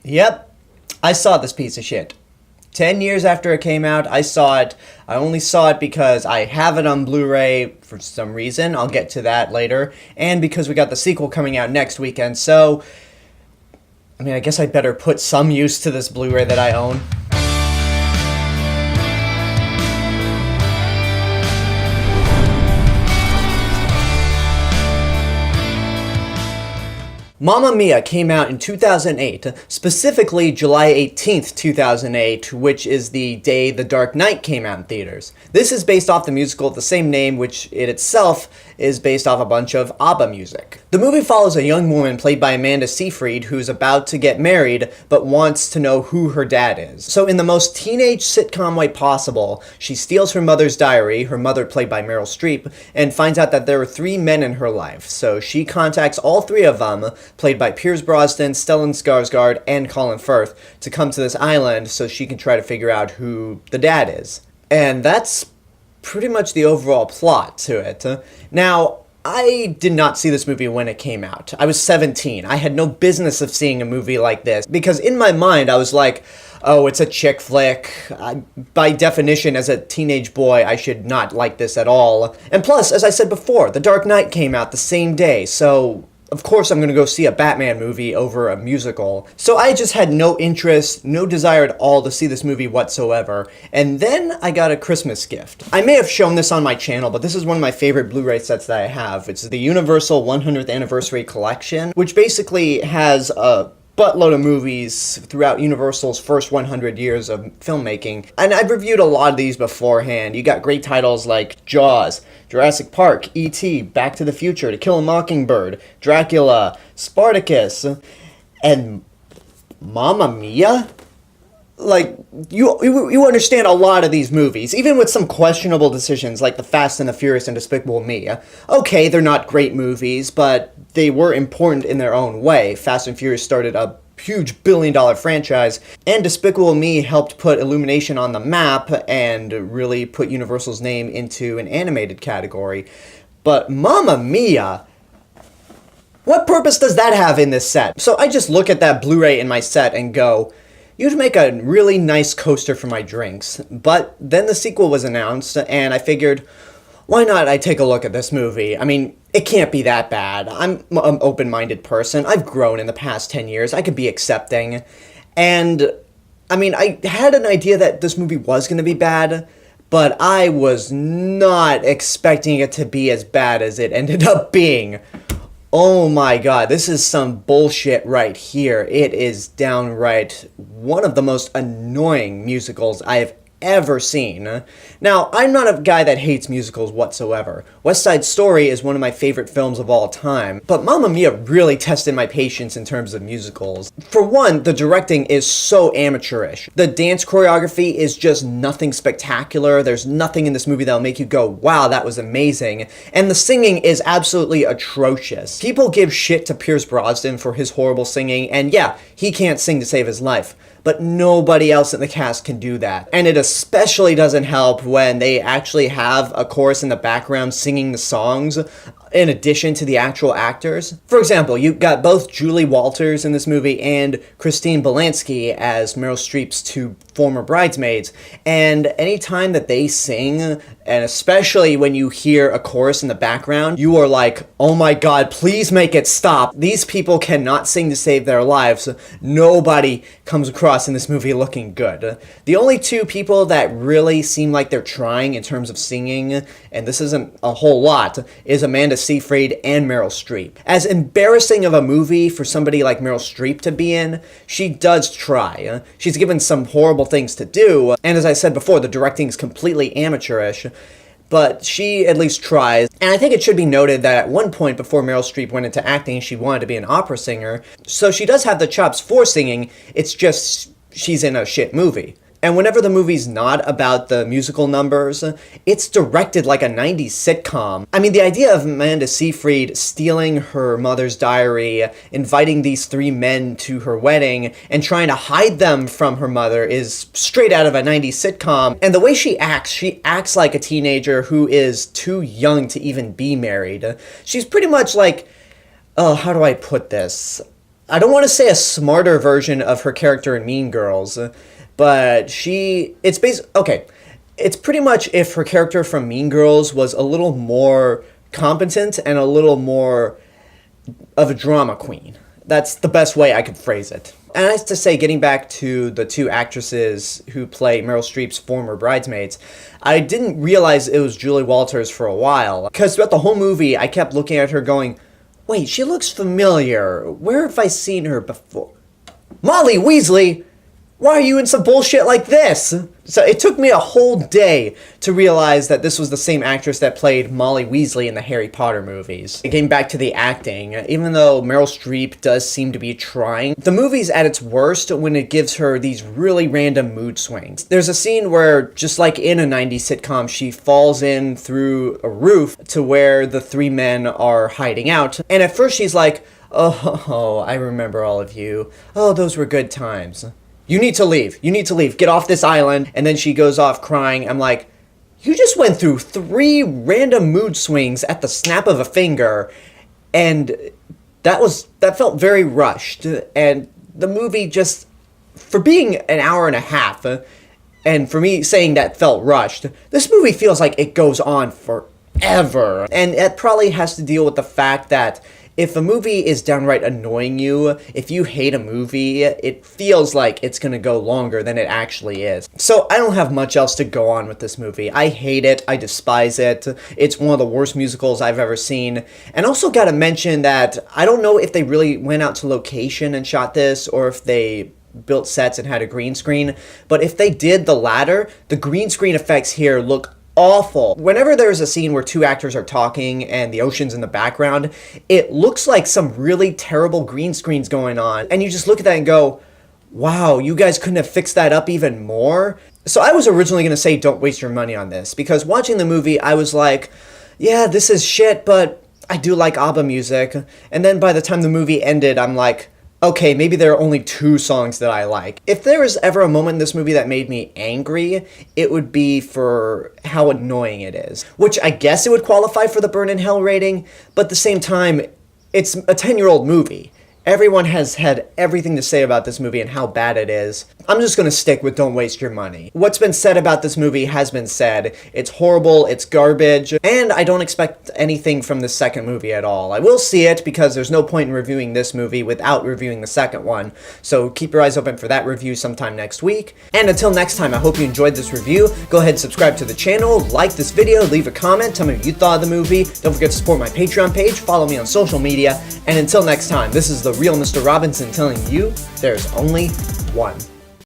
Yep, I saw this piece of shit. 10 years after it came out, I saw it. I only saw it because I have it on Blu-ray for some reason. I'll get to that later. And because we got the sequel coming out next weekend. So, I guess I better put some use to this Blu-ray that I own. Mamma Mia came out in 2008, specifically July 18th, 2008, which is the day The Dark Knight came out in theaters. This is based off the musical of the same name, which it itself is based off a bunch of ABBA music. The movie follows a young woman played by Amanda Seyfried who's about to get married, but wants to know who her dad is. So in the most teenage sitcom way possible, she steals her mother's diary, her mother played by Meryl Streep, and finds out that there are 3 men in her life. So she contacts all 3 of them, played by Brosnan, Stellan Skarsgård, and Colin Firth, to come to this island so she can try to figure out who the dad is. And that's pretty much the overall plot to it. Now, I did not see this movie when it came out. I was 17. I had no business of seeing a movie like this, because in my mind I was like, oh, it's a chick flick. By definition, as a teenage boy, I should not like this at all. And plus, as I said before, The Dark Knight came out the same day, so of course I'm gonna go see a Batman movie over a musical. So I just had no interest, no desire at all to see this movie whatsoever. And then I got a Christmas gift. I may have shown this on my channel, but this is one of my favorite Blu-ray sets that I have. It's the Universal 100th Anniversary Collection, which basically has a buttload of movies throughout Universal's first 100 years of filmmaking. And I've reviewed a lot of these beforehand. You got great titles like Jaws, Jurassic Park, E.T., Back to the Future, To Kill a Mockingbird, Dracula, Spartacus, and Mamma Mia? Like, you understand a lot of these movies, even with some questionable decisions like The Fast and the Furious and Despicable Me. Okay, they're not great movies, but they were important in their own way. Fast and Furious started a huge billion-dollar franchise, and Despicable Me helped put Illumination on the map and really put Universal's name into an animated category. But Mamma Mia, what purpose does that have in this set? So I just look at that Blu-ray in my set and go, you'd make a really nice coaster for my drinks. But then the sequel was announced, and I figured, why not I take a look at this movie? It can't be that bad. I'm an open-minded person. I've grown in the past 10 years. I could be accepting. And, I had an idea that this movie was going to be bad, but I was not expecting it to be as bad as it ended up being. Oh my god, this is some bullshit right here. It is downright one of the most annoying musicals I have ever seen. Now, I'm not a guy that hates musicals whatsoever. West Side Story is one of my favorite films of all time, but Mamma Mia really tested my patience in terms of musicals. For one, the directing is so amateurish. The dance choreography is just nothing spectacular. There's nothing in this movie that'll make you go, wow, that was amazing. And the singing is absolutely atrocious. People give shit to Pierce Brosnan for his horrible singing, and yeah, he can't sing to save his life. But nobody else in the cast can do that. And it especially doesn't help when they actually have a chorus in the background singing the songs in addition to the actual actors. For example, you got both Julie Walters in this movie and Christine Baranski as Meryl Streep's 2 former bridesmaids. And anytime that they sing, and especially when you hear a chorus in the background, you are like, oh my god, please make it stop. These people cannot sing to save their lives. Nobody comes across in this movie looking good. The only 2 people that really seem like they're trying in terms of singing, and this isn't a whole lot, is Amanda Seyfried and Meryl Streep. As embarrassing of a movie for somebody like Meryl Streep to be in, she does try. She's given some horrible things to do, and as I said before, the directing is completely amateurish, but she at least tries. And I think it should be noted that at one point before Meryl Streep went into acting, she wanted to be an opera singer, so she does have the chops for singing, it's just she's in a shit movie. And whenever the movie's not about the musical numbers, it's directed like a 90s sitcom. The idea of Amanda Seyfried stealing her mother's diary, inviting these 3 men to her wedding, and trying to hide them from her mother is straight out of a 90s sitcom. And the way she acts like a teenager who is too young to even be married. She's pretty much like, oh, how do I put this? I don't want to say a smarter version of her character in Mean Girls, but it's pretty much if her character from Mean Girls was a little more competent and a little more of a drama queen. That's the best way I could phrase it. And I have to say, getting back to the two actresses who play Meryl Streep's former bridesmaids, I didn't realize it was Julie Walters for a while. Because throughout the whole movie, I kept looking at her going, wait, she looks familiar. Where have I seen her before? Molly Weasley! Why are you in some bullshit like this? So it took me a whole day to realize that this was the same actress that played Molly Weasley in the Harry Potter movies. Getting back to the acting, even though Meryl Streep does seem to be trying, the movie's at its worst when it gives her these really random mood swings. There's a scene where, just like in a 90s sitcom, she falls in through a roof to where the three men are hiding out. And at first she's like, oh, I remember all of you. Oh, those were good times. You need to leave. You need to leave. Get off this island. And then she goes off crying. I'm like, you just went through 3 random mood swings at the snap of a finger. And that felt very rushed. And the movie just, for being an hour and a half, and for me saying that felt rushed, this movie feels like it goes on forever. And it probably has to deal with the fact that if a movie is downright annoying you, if you hate a movie, it feels like it's gonna go longer than it actually is. So I don't have much else to go on with this movie. I hate it, I despise it, it's one of the worst musicals I've ever seen. And also gotta mention that I don't know if they really went out to location and shot this, or if they built sets and had a green screen, but if they did the latter, the green screen effects here look awful. Whenever there's a scene where 2 actors are talking and the ocean's in the background, it looks like some really terrible green screens going on. And you just look at that and go, wow, you guys couldn't have fixed that up even more? So I was originally going to say don't waste your money on this, because watching the movie, I was like, yeah, this is shit, but I do like ABBA music. And then by the time the movie ended, I'm like, okay, maybe there are only 2 songs that I like. If there was ever a moment in this movie that made me angry, it would be for how annoying it is. Which I guess it would qualify for the Burn in Hell rating, but at the same time, it's a 10-year-old movie. Everyone has had everything to say about this movie and how bad it is. I'm just gonna stick with don't waste your money. What's been said about this movie has been said. It's horrible, it's garbage, and I don't expect anything from the second movie at all. I will see it because there's no point in reviewing this movie without reviewing the second one, so keep your eyes open for that review sometime next week. And until next time, I hope you enjoyed this review. Go ahead and subscribe to the channel, like this video, leave a comment, tell me what you thought of the movie. Don't forget to support my Patreon page, follow me on social media, and until next time, this is the Real Mr. Robinson telling you there's only one.